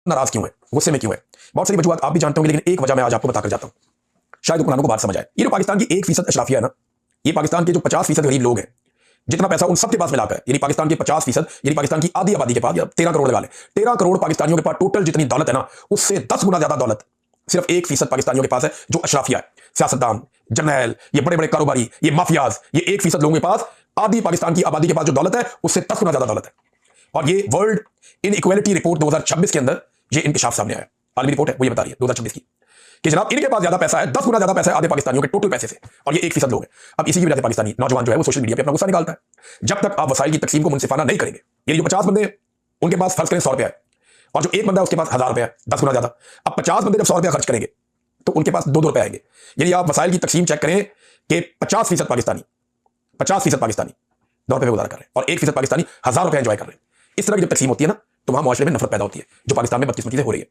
नाराज क्यों है, गुस्से में क्यों है? बहुत सारी वजूहत आप भी जानते होंगे, लेकिन एक वजह मैं आज आपको बताकर जाता हूं, शायद हुक्मरानों को बात समझ आए। ये जो पाकिस्तान की 1% अशराफिया है ना, ये पाकिस्तान के जो 50% गरीब लोग हैं, जितना पैसा उन सबके पास मिलाकर है, यानी पाकिस्तान के 50%, यानी पाकिस्तान की आधी आबादी के पास, या 13 करोड़ लगा ले, 13 करोड़ पाकिस्तानियों के पास टोटल जितनी दौलत है ना, उससे 10 गुना ज्यादा दौलत सिर्फ 1% पाकिस्तानियों के पास है, जो अशराफिया है, सियासतदान, जर्नैल, ये बड़े बड़े कारोबारी, ये माफियाज, ये 1% लोगों के पास, आधी पाकिस्तान की आबादी के पास जो दौलत है, उससे 10 गुना ज्यादा दौलत है। और ये वर्ल्ड इनइक्वालिटी रिपोर्ट 2026 के अंदर ये इंकशाफ सामने आया, आलमी रिपोर्ट है, वो ये बता रही है 2026 की, कि जनाब इनके पास ज्यादा पैसा है, 10 गुना ज्यादा पैसा है आधे पाकिस्तानियों के टोटल पैसे से, और ये 1% लोग हैं। अब इसी की वजह से पाकिस्तानी नौजवान जो है वो सोशल मीडिया पे अपना गुस्सा निकालता है। जब तक आप वसाइल की तकसीम को मुनसिफाना नहीं करेंगे, ये जो 50 बंदे उनके पास फर्ज करें 100 रुपया है, और जो एक बंदा है उसके पास 1000 रुपया है, 10 गुना ज्यादा। अब 50 बंदे जब 100 रुपया खर्च करेंगे तो उनके पास 2-2 रुपए आएंगे। यानी आप वसाइल की तकसीम चेक करें कि 50% पाकिस्तानी 9 रुपए में गुजारा कर रहे हैं, और 1% पाकिस्तानी 1000 रुपया एंजॉय कर रहे हैं। इस तरह की जब तकसीम होती है ना, तो वहां मुआशरे में नफरत पैदा होती है, जो पाकिस्तान में बदकिस्मती से हो रही है।